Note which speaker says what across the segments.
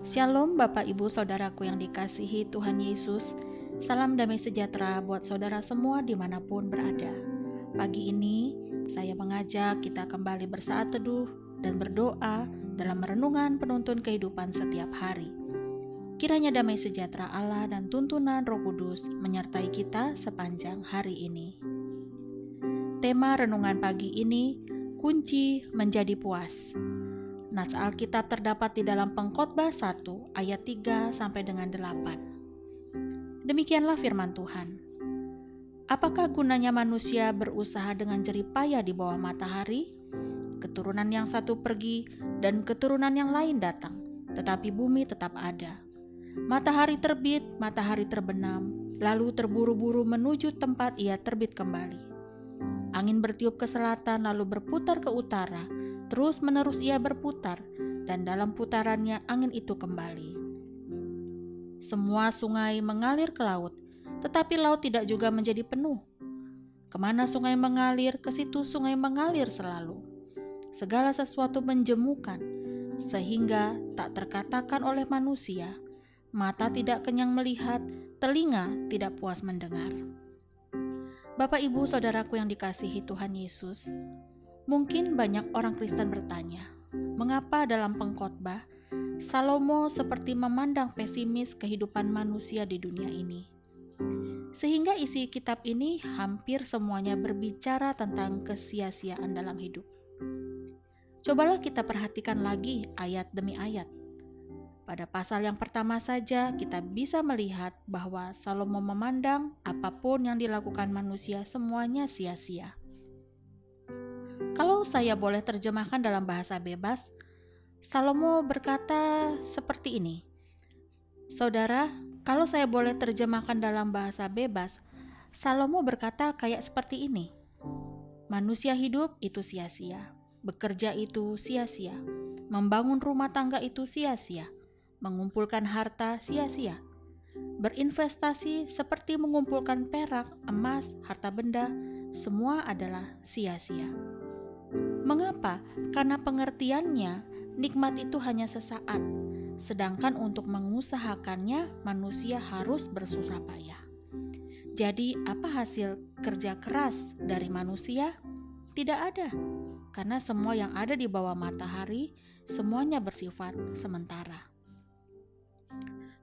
Speaker 1: Shalom Bapak Ibu Saudaraku yang dikasihi Tuhan Yesus. Salam damai sejahtera buat saudara semua dimanapun berada. Pagi ini saya mengajak kita kembali bersaat teduh dan berdoa dalam renungan penuntun kehidupan setiap hari. Kiranya damai sejahtera Allah dan tuntunan Roh Kudus menyertai kita sepanjang hari ini. Tema renungan pagi ini, kunci menjadi puas. Nas Alkitab terdapat di dalam Pengkhotbah 1 ayat 3 sampai dengan 8. Demikianlah firman Tuhan. Apakah gunanya manusia berusaha dengan jerih payah di bawah matahari? Keturunan yang satu pergi dan keturunan yang lain datang, tetapi bumi tetap ada. Matahari terbit, matahari terbenam, lalu terburu-buru menuju tempat ia terbit kembali. Angin bertiup ke selatan lalu berputar ke utara, terus-menerus ia berputar, dan dalam putarannya angin itu kembali. Semua sungai mengalir ke laut, tetapi laut tidak juga menjadi penuh. Kemana sungai mengalir, ke situ sungai mengalir selalu. Segala sesuatu menjemukan, sehingga tak terkatakan oleh manusia, mata tidak kenyang melihat, telinga tidak puas mendengar. Bapak Ibu Saudaraku yang dikasihi Tuhan Yesus, mungkin banyak orang Kristen bertanya, mengapa dalam Pengkhotbah, Salomo seperti memandang pesimis kehidupan manusia di dunia ini? Sehingga isi kitab ini hampir semuanya berbicara tentang kesia-siaan dalam hidup. Cobalah kita perhatikan lagi ayat demi ayat. Pada pasal yang pertama saja kita bisa melihat bahwa Salomo memandang apapun yang dilakukan manusia semuanya sia-sia. Kalau saya boleh terjemahkan dalam bahasa bebas, Salomo berkata seperti ini. Saudara, kalau saya boleh terjemahkan dalam bahasa bebas, Salomo berkata kayak seperti ini. Manusia hidup itu sia-sia, bekerja itu sia-sia, membangun rumah tangga itu sia-sia, mengumpulkan harta sia-sia, berinvestasi seperti mengumpulkan perak, emas, harta benda, semua adalah sia-sia. Mengapa? Karena pengertiannya, nikmat itu hanya sesaat, sedangkan untuk mengusahakannya manusia harus bersusah payah. Jadi apa hasil kerja keras dari manusia? Tidak ada, karena semua yang ada di bawah matahari, semuanya bersifat sementara.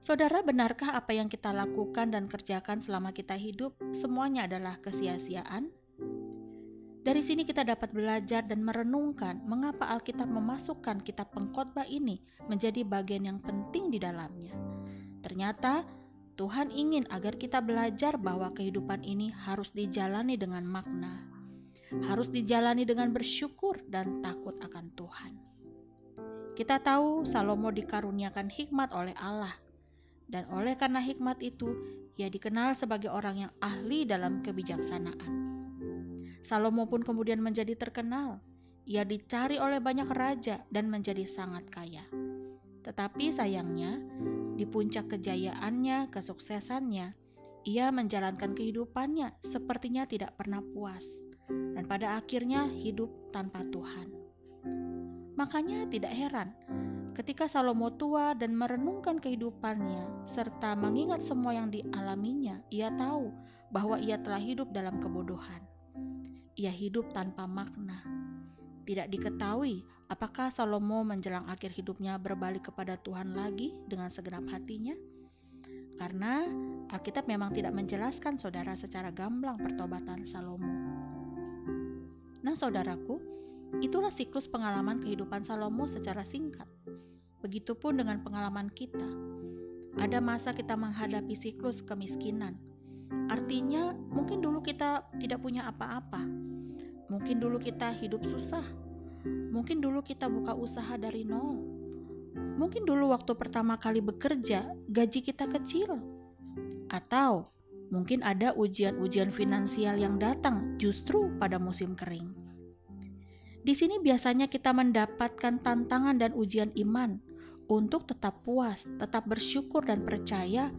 Speaker 1: Saudara, benarkah apa yang kita lakukan dan kerjakan selama kita hidup semuanya adalah kesia-siaan? Dari sini kita dapat belajar dan merenungkan mengapa Alkitab memasukkan kitab Pengkhotbah ini menjadi bagian yang penting di dalamnya. Ternyata Tuhan ingin agar kita belajar bahwa kehidupan ini harus dijalani dengan makna, harus dijalani dengan bersyukur dan takut akan Tuhan. Kita tahu Salomo dikaruniakan hikmat oleh Allah, dan oleh karena hikmat itu ia dikenal sebagai orang yang ahli dalam kebijaksanaan. Salomo pun kemudian menjadi terkenal. Ia dicari oleh banyak raja dan menjadi sangat kaya. Tetapi sayangnya, di puncak kejayaannya, kesuksesannya, ia menjalankan kehidupannya sepertinya tidak pernah puas. Dan pada akhirnya hidup tanpa Tuhan. Makanya tidak heran, ketika Salomo tua dan merenungkan kehidupannya, serta mengingat semua yang dialaminya, ia tahu bahwa ia telah hidup dalam kebodohan. Ia hidup tanpa makna. Tidak diketahui apakah Salomo menjelang akhir hidupnya berbalik kepada Tuhan lagi dengan segenap hatinya. Karena Alkitab memang tidak menjelaskan saudara secara gamblang pertobatan Salomo. Nah saudaraku, itulah siklus pengalaman kehidupan Salomo secara singkat. Begitupun dengan pengalaman kita. Ada masa kita menghadapi siklus kemiskinan. Artinya mungkin dulu kita tidak punya apa-apa. Mungkin dulu kita hidup susah. Mungkin dulu kita buka usaha dari nol. Mungkin dulu waktu pertama kali bekerja, gaji kita kecil. Atau mungkin ada ujian-ujian finansial yang datang justru pada musim kering. Di sini biasanya kita mendapatkan tantangan dan ujian iman untuk tetap puas, tetap bersyukur dan percaya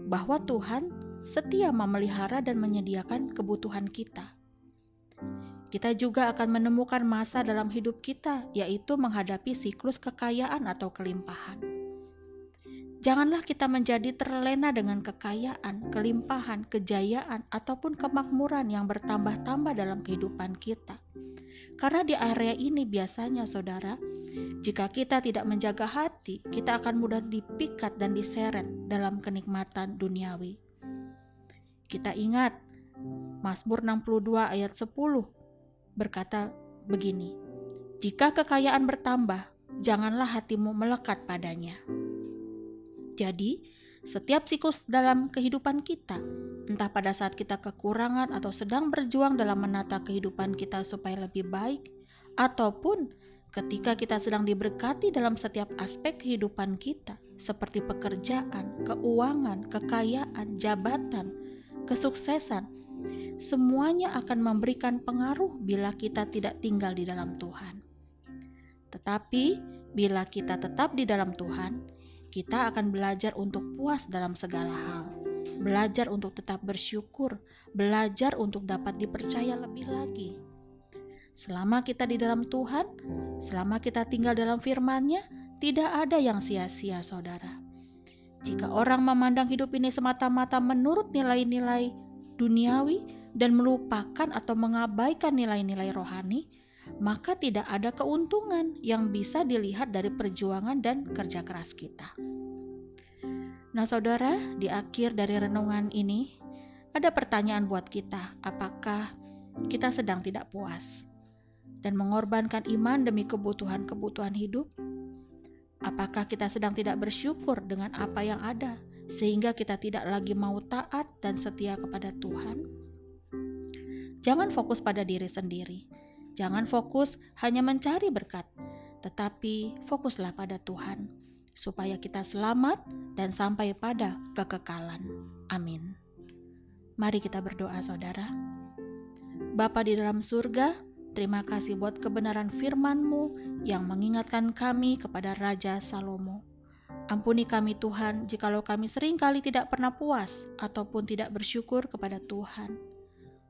Speaker 1: bahwa Tuhan setia memelihara dan menyediakan kebutuhan kita. Kita juga akan menemukan masa dalam hidup kita, yaitu menghadapi siklus kekayaan atau kelimpahan. Janganlah kita menjadi terlena dengan kekayaan, kelimpahan, kejayaan, ataupun kemakmuran yang bertambah-tambah dalam kehidupan kita. Karena di area ini biasanya, saudara, jika kita tidak menjaga hati, kita akan mudah dipikat dan diseret dalam kenikmatan duniawi. Kita ingat Mazmur 62 ayat 10 berkata begini, "Jika kekayaan bertambah, janganlah hatimu melekat padanya." Jadi, setiap siklus dalam kehidupan kita, entah pada saat kita kekurangan atau sedang berjuang dalam menata kehidupan kita supaya lebih baik, ataupun ketika kita sedang diberkati dalam setiap aspek kehidupan kita, seperti pekerjaan, keuangan, kekayaan, jabatan, kesuksesan, semuanya akan memberikan pengaruh bila kita tidak tinggal di dalam Tuhan. Tetapi, bila kita tetap di dalam Tuhan, kita akan belajar untuk puas dalam segala hal, belajar untuk tetap bersyukur, belajar untuk dapat dipercaya lebih lagi. Selama kita di dalam Tuhan, selama kita tinggal dalam firman-Nya, tidak ada yang sia-sia, saudara. Jika orang memandang hidup ini semata-mata menurut nilai-nilai duniawi dan melupakan atau mengabaikan nilai-nilai rohani, maka tidak ada keuntungan yang bisa dilihat dari perjuangan dan kerja keras kita. Nah, saudara, di akhir dari renungan ini ada pertanyaan buat kita. Apakah kita sedang tidak puas dan mengorbankan iman demi kebutuhan-kebutuhan hidup? Apakah kita sedang tidak bersyukur dengan apa yang ada sehingga kita tidak lagi mau taat dan setia kepada Tuhan? Jangan fokus pada diri sendiri. Jangan fokus hanya mencari berkat, tetapi fokuslah pada Tuhan, supaya kita selamat dan sampai pada kekekalan. Amin. Mari kita berdoa, saudara. Bapa di dalam surga, terima kasih buat kebenaran firman-Mu yang mengingatkan kami kepada Raja Salomo. Ampuni kami Tuhan, jikalau kami seringkali tidak pernah puas ataupun tidak bersyukur kepada Tuhan.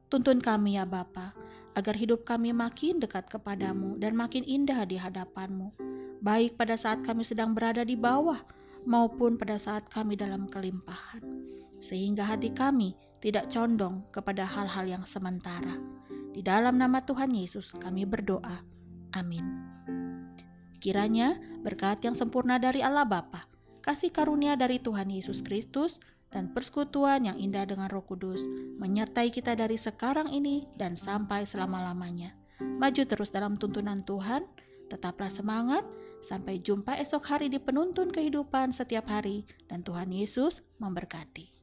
Speaker 1: Tuntun kami ya Bapa, agar hidup kami makin dekat kepadamu dan makin indah di hadapanmu, baik pada saat kami sedang berada di bawah maupun pada saat kami dalam kelimpahan, sehingga hati kami tidak condong kepada hal-hal yang sementara. Di dalam nama Tuhan Yesus kami berdoa. Amin. Kiranya berkat yang sempurna dari Allah Bapa, kasih karunia dari Tuhan Yesus Kristus, dan persekutuan yang indah dengan Roh Kudus menyertai kita dari sekarang ini dan sampai selama-lamanya. Maju terus dalam tuntunan Tuhan, tetaplah semangat, sampai jumpa esok hari di penuntun kehidupan setiap hari, dan Tuhan Yesus memberkati.